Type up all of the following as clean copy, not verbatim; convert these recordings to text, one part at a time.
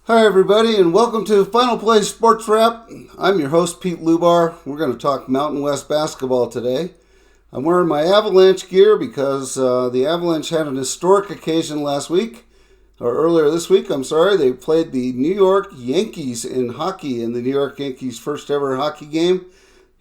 Hi, everybody, and welcome to Final Play Sports Wrap. I'm your host, Pete Lubar. We're going to talk Mountain West basketball today. I'm wearing my Avalanche gear because the Avalanche had an historic occasion earlier this week. They played the New York Yankees in hockey in the New York Yankees' first ever hockey game.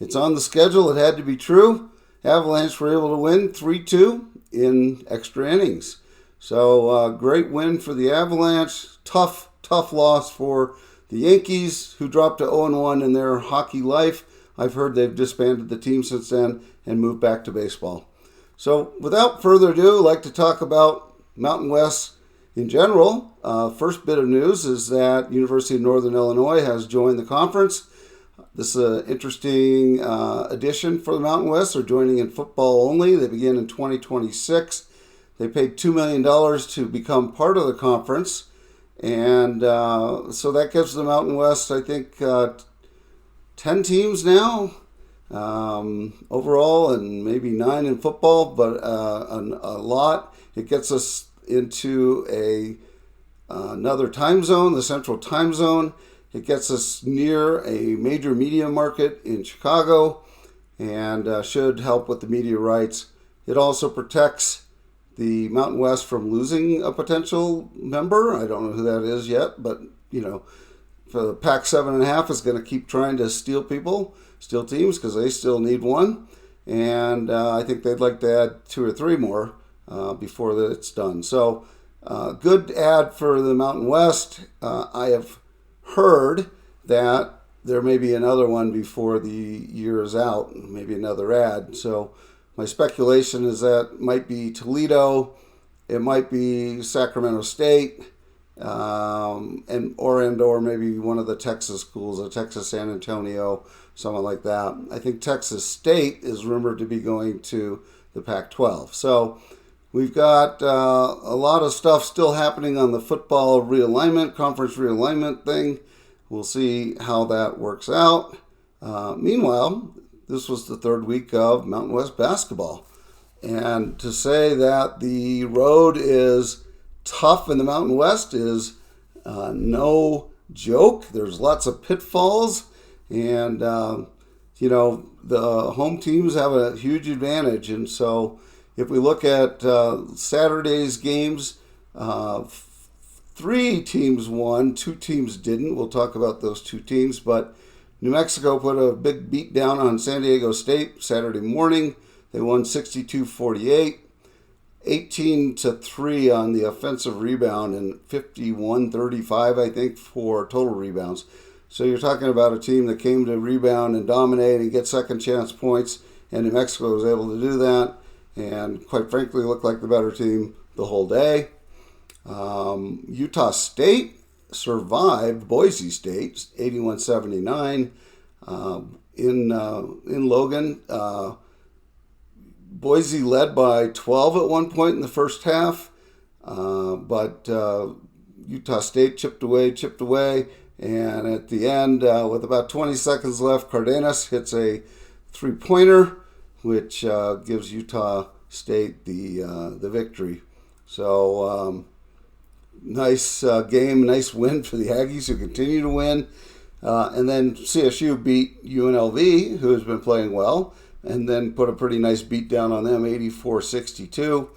It's on the schedule. It had to be true. Avalanche were able to win 3-2 in extra innings. So, great win for the Avalanche. Tough loss for the Yankees, who dropped to 0-1 in their hockey life. I've heard they've disbanded the team since then and moved back to baseball. So without further ado, I'd like to talk about Mountain West in general. First bit of news is that University of Northern Illinois has joined the conference. This is an interesting addition for the Mountain West. They're joining in football only. They begin in 2026. They paid $2 million to become part of the conference. And so that gives the Mountain West, I think, 10 teams now overall, and maybe 9 in football, but a lot. It gets us into another time zone, the Central Time Zone. It gets us near a major media market in Chicago and should help with the media rights. It also protects the Mountain West from losing a potential member. I don't know who that is yet, but, for the Pac 7.5 is going to keep trying to steal teams, because they still need one. And I think they'd like to add 2 or 3 more before it's done. So, good ad for the Mountain West. I have heard that there may be another one before the year is out, maybe another ad. So, my speculation is that might be Toledo, it might be Sacramento State, or maybe one of the Texas schools, Texas San Antonio, something like that. I think Texas State is rumored to be going to the Pac-12. So we've got a lot of stuff still happening on the football realignment, conference realignment thing. We'll see how that works out. Meanwhile, this was the 3rd week of Mountain West basketball. And to say that the road is tough in the Mountain West is no joke. There's lots of pitfalls. And, the home teams have a huge advantage. And so if we look at Saturday's games, 3 teams won, 2 teams didn't. We'll talk about those 2 teams. But New Mexico put a big beat down on San Diego State Saturday morning. They won 62-48, 18-3 on the offensive rebound, and 51-35, I think, for total rebounds. So you're talking about a team that came to rebound and dominate and get second chance points, and New Mexico was able to do that, and quite frankly looked like the better team the whole day. Utah State survived Boise State 81-79 in Logan. Boise led by 12 at one point in the first half, but Utah State chipped away, and at the end, with about 20 seconds left, Cardenas hits a 3-pointer, which gives Utah State the victory. So nice game, nice win for the Aggies, who continue to win. And then CSU beat UNLV, who has been playing well, and then put a pretty nice beat down on them, 84-62.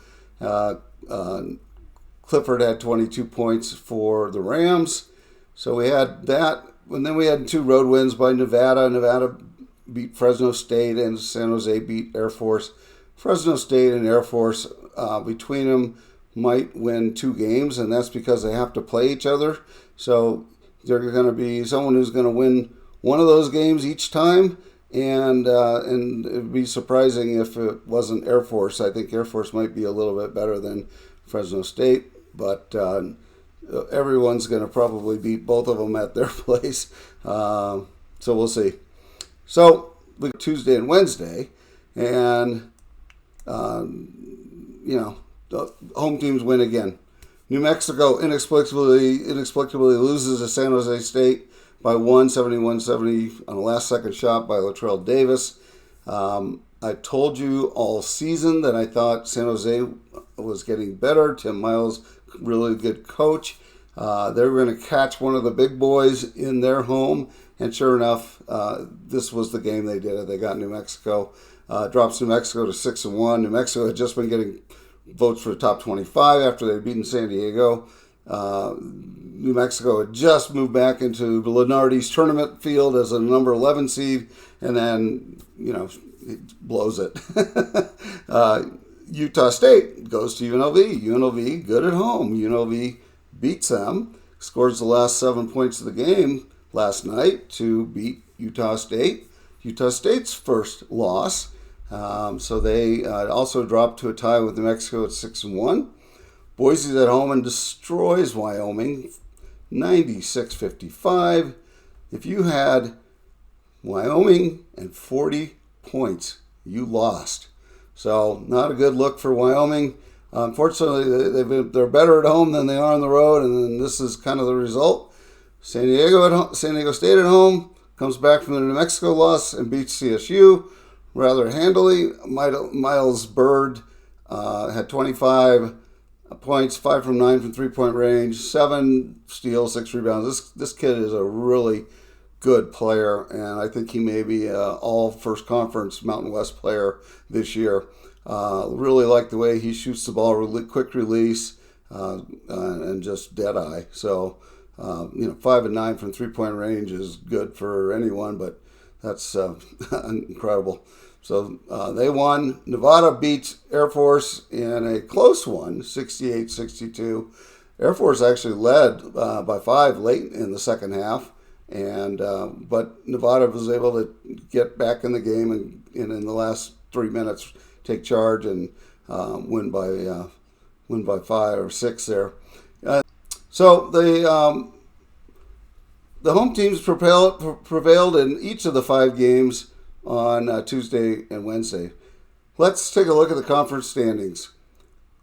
Clifford had 22 points for the Rams. So we had that. And then we had 2 road wins by Nevada. Nevada beat Fresno State, and San Jose beat Air Force. Fresno State and Air Force, between them, might win 2 games, and that's because they have to play each other. So there's going to be someone who's going to win one of those games each time, and it'd be surprising if it wasn't Air Force. I think Air Force might be a little bit better than Fresno State, but everyone's going to probably beat both of them at their place. So we'll see. So we got Tuesday and Wednesday, and the home teams win again. New Mexico inexplicably loses to San Jose State by 71-70 on a last-second shot by Latrell Davis. I told you all season that I thought San Jose was getting better. Tim Miles, really good coach. They were going to catch one of the big boys in their home, and sure enough, this was the game they did it. They got New Mexico, drops New Mexico to 6-1. New Mexico had just been getting votes for the top 25 after they'd beaten San Diego. New Mexico had just moved back into the Lenardi's tournament field as a number 11 seed, and then, it blows it. Utah State goes to UNLV. UNLV good at home. UNLV beats them, scores the last 7 points of the game last night to beat Utah State. Utah State's first loss. So they also dropped to a tie with New Mexico at 6-1. Boise's at home and destroys Wyoming, 96-55. If you had Wyoming and 40 points, you lost. So not a good look for Wyoming. Unfortunately, they're better at home than they are on the road, and then this is kind of the result. San Diego State at home comes back from the New Mexico loss and beats CSU rather handily. Miles Bird had 25 points, 5 from 9 from three-point range, 7 steals, 6 rebounds. This kid is a really good player, and I think he may be an all first conference Mountain West player this year. Really like the way he shoots the ball, quick release, and just dead eye. So, 5 and 9 from three-point range is good for anyone, but that's incredible. So they won. Nevada beats Air Force in a close one, 68-62. Air Force actually led by 5 late in the second half, and but Nevada was able to get back in the game and in the last 3 minutes take charge and win by 5 or 6 there. So the home teams prevailed in each of the 5 games on Tuesday and Wednesday. Let's take a look at the conference standings.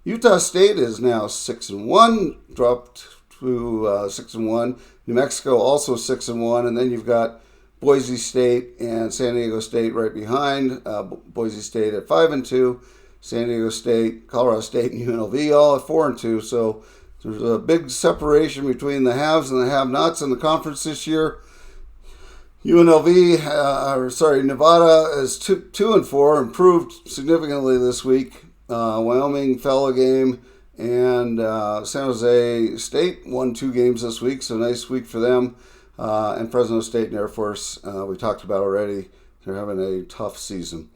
Utah State is now 6-1, dropped to 6-1. New Mexico also 6-1, and then you've got Boise State and San Diego State right behind. Boise State at 5-2, San Diego State, Colorado State, and UNLV all at 4-2. So there's a big separation between the haves and the have-nots in the conference this year. Nevada is 2-4, improved significantly this week. Wyoming fell a game, and San Jose State won 2 games this week, so nice week for them. And Fresno State and Air Force, we talked about already. They're having a tough season.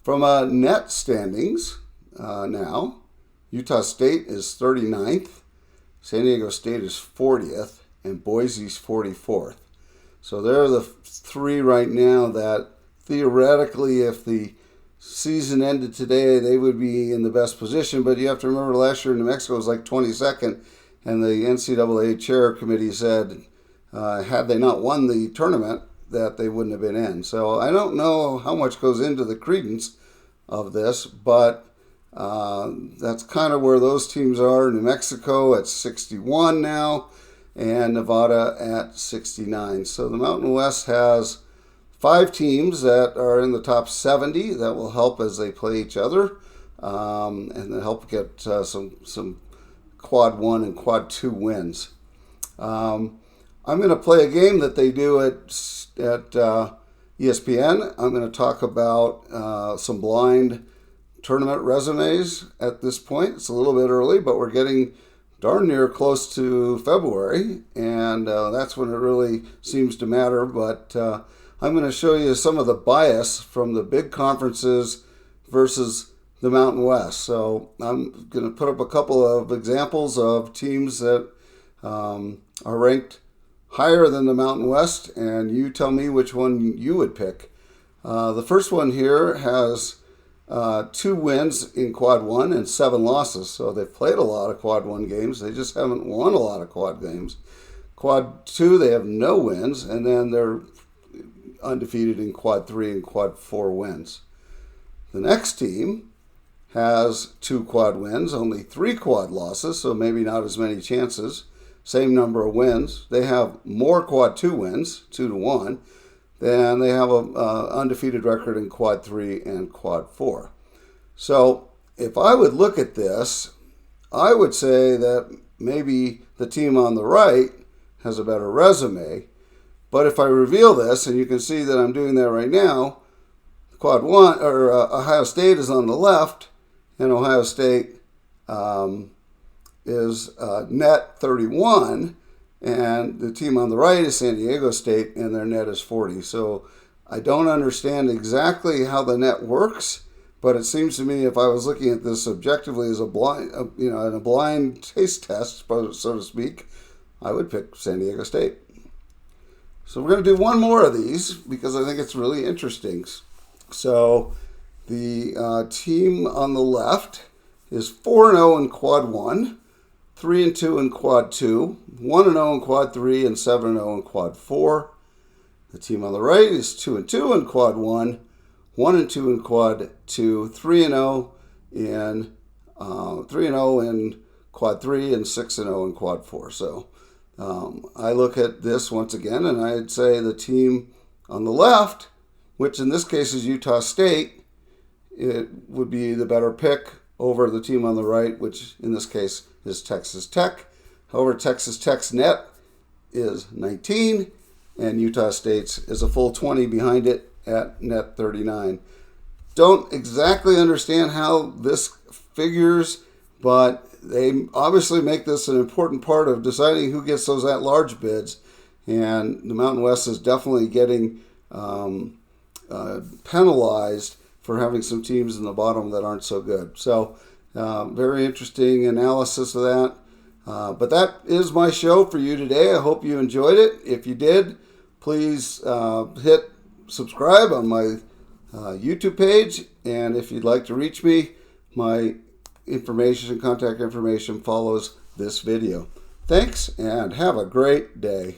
From net standings now, Utah State is 39th, San Diego State is 40th, and Boise's 44th. So they're the 3 right now that theoretically, if the season ended today, they would be in the best position. But you have to remember last year New Mexico was like 22nd, and the NCAA chair committee said had they not won the tournament, that they wouldn't have been in. So I don't know how much goes into the credence of this, but that's kind of where those teams are. New Mexico at 61 now, and Nevada at 69. So the Mountain West has 5 teams that are in the top 70 that will help as they play each other, and they'll help get some quad 1 and quad 2 wins. I'm going to play a game that they do at ESPN. I'm going to talk about some blind tournament resumes at this point. It's a little bit early, but we're getting darn near close to February, and that's when it really seems to matter. But I'm going to show you some of the bias from the big conferences versus the Mountain West. So I'm going to put up a couple of examples of teams that are ranked higher than the Mountain West, and you tell me which one you would pick. The first one here has 2 wins in quad 1 and 7 losses. So they've played a lot of quad 1 games. They just haven't won a lot of quad games. Quad 2, they have no wins, and then they're undefeated in quad 3 and quad 4 wins. The next team has 2 quad wins, only 3 quad losses, so maybe not as many chances. Same number of wins. They have more quad 2 wins, 2-1. Then they have an undefeated record in quad 3 and quad 4. So if I would look at this, I would say that maybe the team on the right has a better resume. But if I reveal this, and you can see that I'm doing that right now, quad one, or Ohio State is on the left, and Ohio State is net 31, and the team on the right is San Diego State, and their net is 40. So I don't understand exactly how the net works, but it seems to me if I was looking at this objectively as a blind, in a blind taste test, so to speak, I would pick San Diego State. So we're going to do one more of these because I think it's really interesting. So the team on the left is 4-0 in quad 1, 3-2 in quad 2, 1-0 in quad 3, and 7-0 in quad 4. The team on the right is 2-2 in quad 1, 1-2 in quad 2, 3-0 in 3-0 in quad 3, and 6-0 in quad 4. So I look at this once again, and I'd say the team on the left, which in this case is Utah State, it would be the better pick over the team on the right, which in this case is Texas Tech. However, Texas Tech's net is 19, and Utah State's is a full 20 behind it at net 39. Don't exactly understand how this figures, but they obviously make this an important part of deciding who gets those at-large bids, and the Mountain West is definitely getting penalized for having some teams in the bottom that aren't so good. So very interesting analysis of that. But that is my show for you today. I hope you enjoyed it. If you did, please hit subscribe on my YouTube page. And if you'd like to reach me, my contact information follows this video. Thanks, and have a great day.